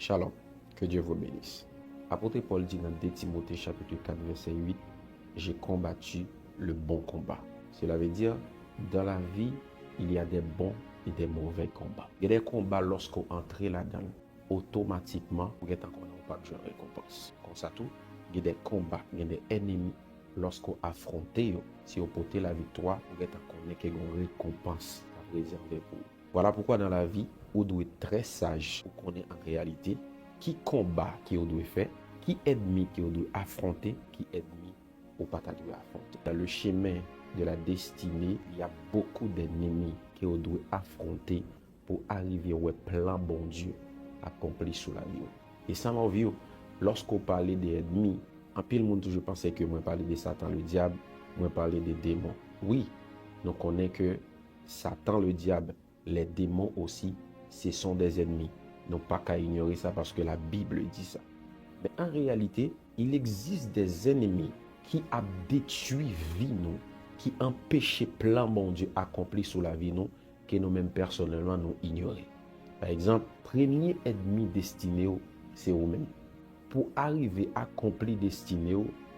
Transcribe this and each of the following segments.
Shalom, que Dieu vous bénisse. Apôtre Paul dit dans 2 Timothée chapitre 4 verset 8, j'ai combattu le bon combat. Cela veut dire, dans la vie, il y a des bons et des mauvais combats. Il y a des combats lorsqu'on entre là-dedans, automatiquement, vous êtes encore pas de récompense. Comme ça tout, il y a des combats, il y a des ennemis. Lorsqu'on affronte, si on porte la victoire, vous êtes encore une récompense à réserver pour vous. Voilà pourquoi dans la vie, on doit être très sage pour connaître en réalité qui combat qui on doit faire, qui ennemi qui on doit affronter, qui ennemi ou pas doit affronter. Dans le chemin de la destinée, il y a beaucoup d'ennemis qui on doit affronter pour arriver au plan bon Dieu accompli sous la vie. Et ça m'a vu, lorsqu'on parlait des ennemis, en pile monde toujours pensait que moi parlais de Satan le diable, moi parlais des démons. Oui, nous connaissons que Satan le diable, les démons aussi, ce sont des ennemis. Non pas qu'à ignorer ça parce que la Bible dit ça. Mais en réalité, il existe des ennemis qui ont détruit vie nous, qui empêchent plan bon Dieu accompli sous la vie nous, que nous-mêmes personnellement nous ignorer. Par exemple, premier ennemi destiné, c'est vous-même. Pour arriver à accomplir destiné,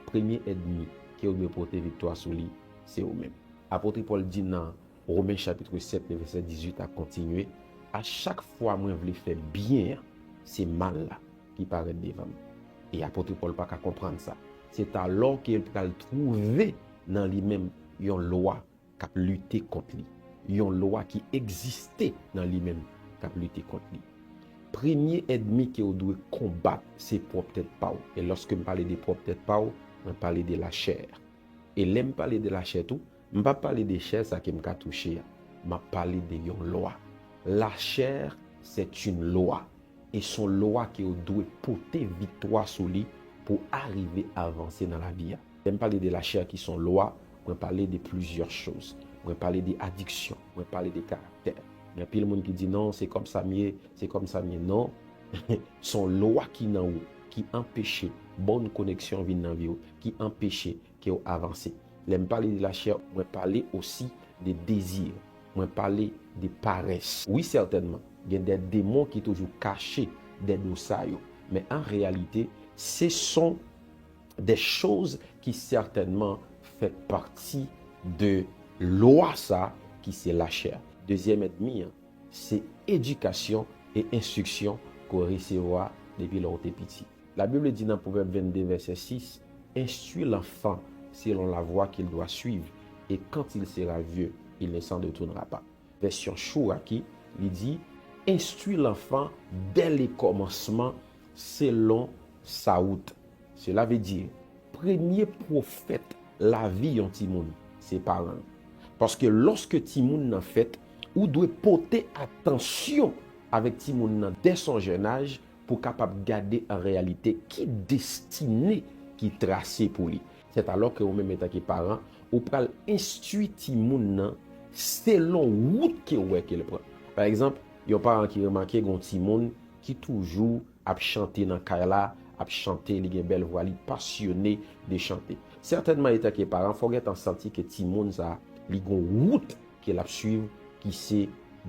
premier ennemi qui doit porter victoire sur lui, c'est vous-même. Apôtre Paul dit dans Romains chapitre 7, verset 18 à continuer. À chaque fois que je veux faire bien, c'est mal là qui paraît devant moi. Et apôtre Paul pas qu'à comprendre ça. C'est alors qu'il va trouver dans lui-même une loi qui a lutté contre lui. Une loi qui existait dans lui-même qui a lutté contre lui. Premier ennemi que vous doit combattre, c'est propre tête pas. Et lorsque je parle de propre tête pas, je parle de la chair. Et l'aime parler de la chair tout, je ne parle pas de chair ça qui m'a touché, je parle de une loi. La chair, c'est une loi. Et son loi qui doit porter victoire sur lui pour arriver à avancer dans la vie. Je ne parle de la chair qui sont lois, je parle de plusieurs choses. Je parle des addictions, je parle des caractères. Il y a plein de monde qui dit non, c'est comme ça mieux, c'est comme ça mieux. Non, son loi qui n'a où, qui empêche bonne connexion dans la vie, qui empêche qu'il avance. Je parle de la chair, je parle aussi des désirs, je parle des paresses. Oui, certainement, il y a des démons qui sont toujours cachés dans ça. Mais en réalité, ce sont des choses qui certainement font partie de loi ça, qui c'est la chair. Deuxième ennemi, c'est éducation et instruction qu'on recevra depuis l'on était petit. La Bible dit dans Proverbe 22, verset 6, instruis l'enfant selon la voie qu'il doit suivre, et quand il sera vieux, il ne s'en détournera pas. Version Chouraki, il dit, instruis l'enfant dès les commencements selon sa route. Cela veut dire, premier prophète la vie en Timoun, c'est parents. Parce que lorsque Timoun en fait, ou doit porter attention avec Timoun dès son jeune âge pour capable garder en réalité qui destinée qui tracé pour lui. C'est alors que vous-même étant parents, vous pouvez instruire Timoun selon route qu'il prend. Par exemple, il y a un parent qui remarque un Timoun qui toujours a chanté dans Kaila, a chanté, il a une belle voix, il est passionné de chanter. Certainement, étant parents, il faut en sentir que Timoun a une route qu'il a suivre qui s'est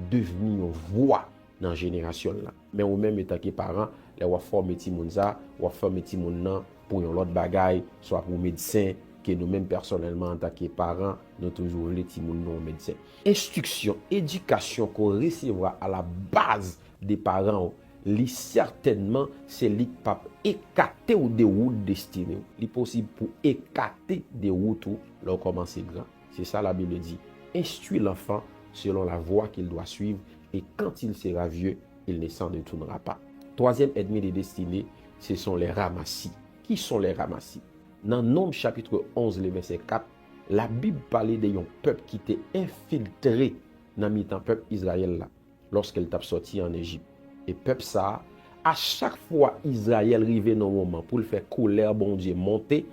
devenu une voix dans la génération là. Mais ou même étant que parents, les wa former ti moun ça, wa former ti moun nan pour une autre bagaille, soit pour médecin que nous-mêmes personnellement en tant que parents, nous toujours les ti moun non médecin. Instruction, éducation qu'on recevra à la base des parents, li certainement c'est li pas écarter ou des routes destinées. Li possible pour écarter des routes où l'on commence grand. C'est ça la Bible dit. Instruis l'enfant selon la voie qu'il doit suivre, et quand il sera vieux, il ne s'en détournera pas. Troisième ennemi des destinées, ce sont les ramassis. Qui sont les ramassis? Dans Nombre chapitre 11, le verset 4, la Bible parlait d'un peuple qui était infiltré dans le peuple Israël là, lorsqu'il t'a sorti en Égypte. Et peuple ça, à chaque fois Israël arrivait dans un moment pour le faire colère, bon Dieu, monter,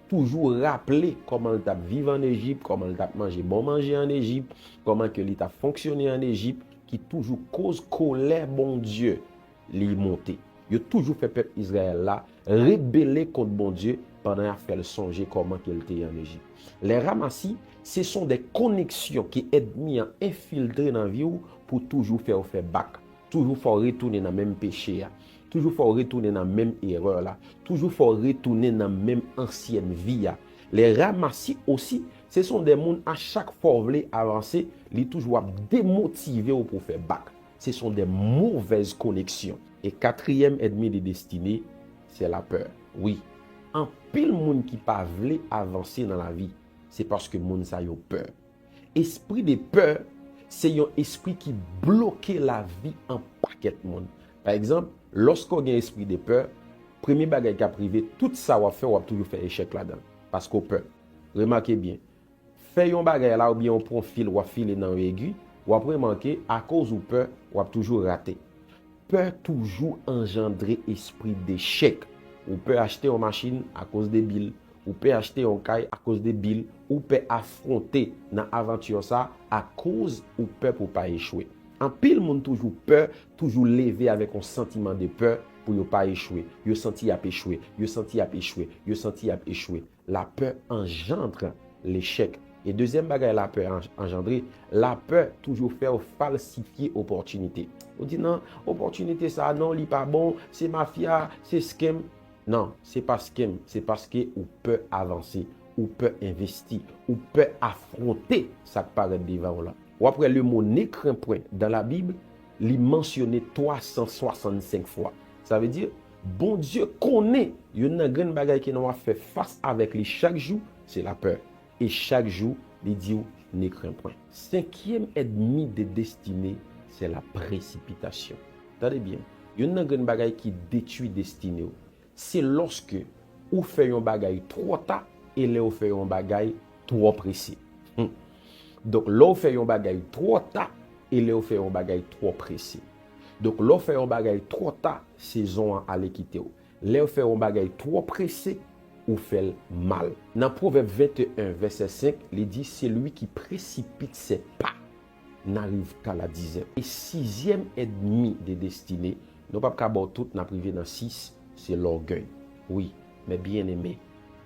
toujours rappeler comment il a vécu en Égypte, comment il a mangé bon manger en Égypte, comment il a fonctionné en Égypte, qui toujours cause colère, bon Dieu, les monter. Il a toujours fait peuple Israël là, rébeller contre bon Dieu pendant à faire songer comment il était en Égypte. Les ramassis, ce sont des connexions qui aident à infiltrer dans la vie pour toujours faire back. toujours faut retourner dans le même péché là. Toujours faut retourner dans la même erreur là. Toujours faut retourner dans la même ancienne vie là. Les ramassis aussi, ce sont des gens à chaque fois voulu avancer, ils toujours démotivés pour faire bac. Ce sont des mauvaises connexions. Et quatrième ennemi de destinée, c'est la peur. Oui, en pile monde qui pas voulu avancer dans la vie, c'est parce que monde ça yo peur. Esprit de peur, c'est un esprit qui bloque la vie en paquet de monde. Par exemple, lorsqu'on a un esprit de peur, premier bagage qui a privé, tout ça va faire, on va toujours faire échec là-dedans. Parce qu'on peur. Remarquez bien. Faire un bagage là ou bien on prend fil ou fil dans l'aiguille, ou après remarquer à cause ou peur, on va toujours rater. Peur toujours engendrer esprit d'échec. Ou peut acheter une machine à cause des billes, ou peut acheter un caille à cause des billes, ou peut affronter dans l'aventure ça à cause ou peur pour pas échouer. En pile monde toujours peur, toujours levé avec un sentiment de peur pour ne pas échouer. Yo senti a échouer, yo senti a échouer, yo senti a échouer. La peur engendre l'échec. Et deuxième bagage la peur engendrer, la peur toujours faire falsifier opportunité. On dit non, opportunité ça non, li pas bon, c'est mafia, c'est scam. Non, c'est pas scam, c'est parce que ou peut avancer, ou peut investir, ou peut affronter ça qui paraît devant là. Ou après le mot n'écran point dans la Bible, il mentionné 365 fois. Ça veut dire bon Dieu connaît une grande bagaille qui nous a fait face avec lui chaque jour, c'est la peur. Et chaque jour, il dit ne crains point. Cinquième ennemi de destinée, c'est la précipitation. Attendez bien, il y a une grande bagaille qui détruit destinée. C'est lorsque vous faites un bagaille trop tard et là vous faites un bagaille trop pressé. Donc là vous faites un bagaille trop tard et là vous faites un bagaille trop pressé. Donc là vous faites un bagaille trop tard, saison à aller quitter. Là vous faites un bagaille trop pressé, ou fait mal. Dans Proverbe 21, verset 5, il dit, c'est lui qui précipite ses pas, n'arrive qu'à la dizaine. Et sixième ennemi des destinées, nous ne pouvons pas tout n'a privé dans 6, c'est l'orgueil. Oui, mais bien aimé,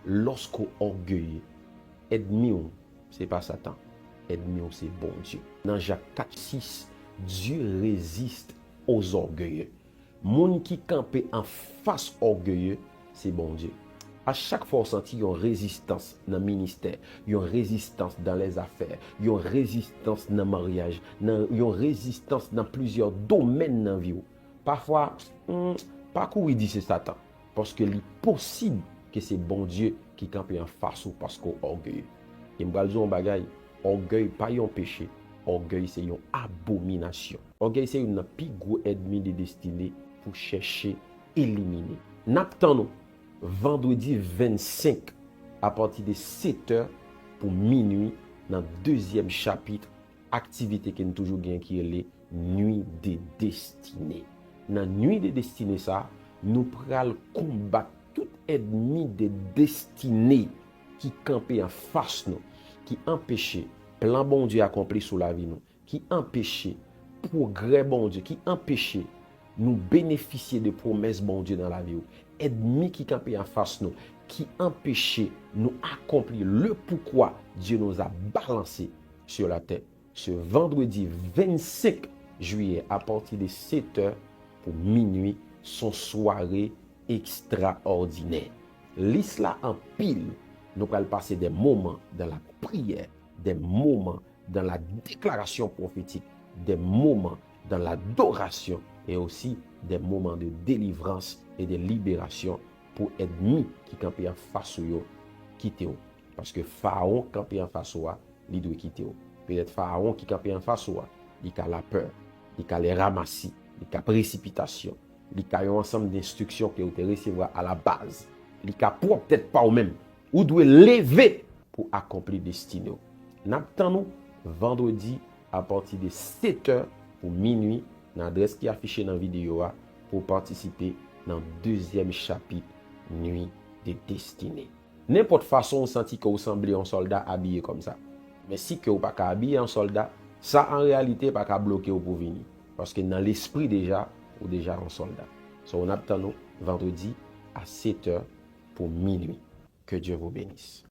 lorsqu'on orgueille, ennemi, ce n'est pas Satan, ennemi, c'est bon Dieu. Dans Jacques 4, 6, Dieu résiste aux orgueilleux. Moun qui campe en face orgueilleux, c'est bon Dieu. À chaque fois, on sentit une résistance dans le ministère, une résistance dans les affaires, une résistance dans le mariage, une résistance dans plusieurs domaines dans la vie. Parfois, pas quoi il dit c'est Satan. Parce que c'est possible que c'est bon Dieu qui campe en face ou parce qu'on orgueil. Et je vais dire un bagage, orgueil pas un péché, orgueil c'est une abomination. Orgueil c'est une plus gros ennemi de destinée pour chercher, éliminer. N'attendons vendredi 25 à partir de 7h pour minuit dans le deuxième chapitre activité qui nous toujours gain qui est les nuits des destinées. Dans nuit des destinées ça nous pral combattre tout ennemi des destinées qui campait en face nous, qui empêchait plan bon Dieu accompli sur la vie nous, qui empêchait progrès bon Dieu, qui empêchait nous bénéficier de promesses bon Dieu dans la vie. Ennemi qui campait en face nous, qui empêchait nous accomplir le pourquoi Dieu nous a balancé sur la terre. Ce vendredi 25 juillet à partir de 7h pour minuit, son soirée extraordinaire. L'islam en pile, nous allons passer des moments dans la prière, des moments dans la déclaration prophétique, des moments dans l'adoration et aussi des moments de délivrance et de libération pour ennemis qui campent en face de quitter. Parce que Pharaon campé en face de il doit quitter. Peut-être Pharaon qui campé en face de il a la peur, il a les ramassis, il a précipitation, il a un ensemble d'instructions que vous recevoir à la base. Il a peut-être pas au même. Vous devez lever pour accomplir destinée. N'attendons vendredi à partir de 7h pour minuit, l'adresse qui est affichée dans la vidéo pour participer dans le deuxième chapitre, Nuit des destinées. N'importe façon, vous sentez que vous semblez un soldat habillé comme ça. Mais si vous n'êtes pas habillé un soldat, ça en réalité pas qu'à bloquer pour venir. Parce que dans l'esprit déjà, vous déjà un soldat. So, on attend vendredi à 7h pour minuit. Que Dieu vous bénisse.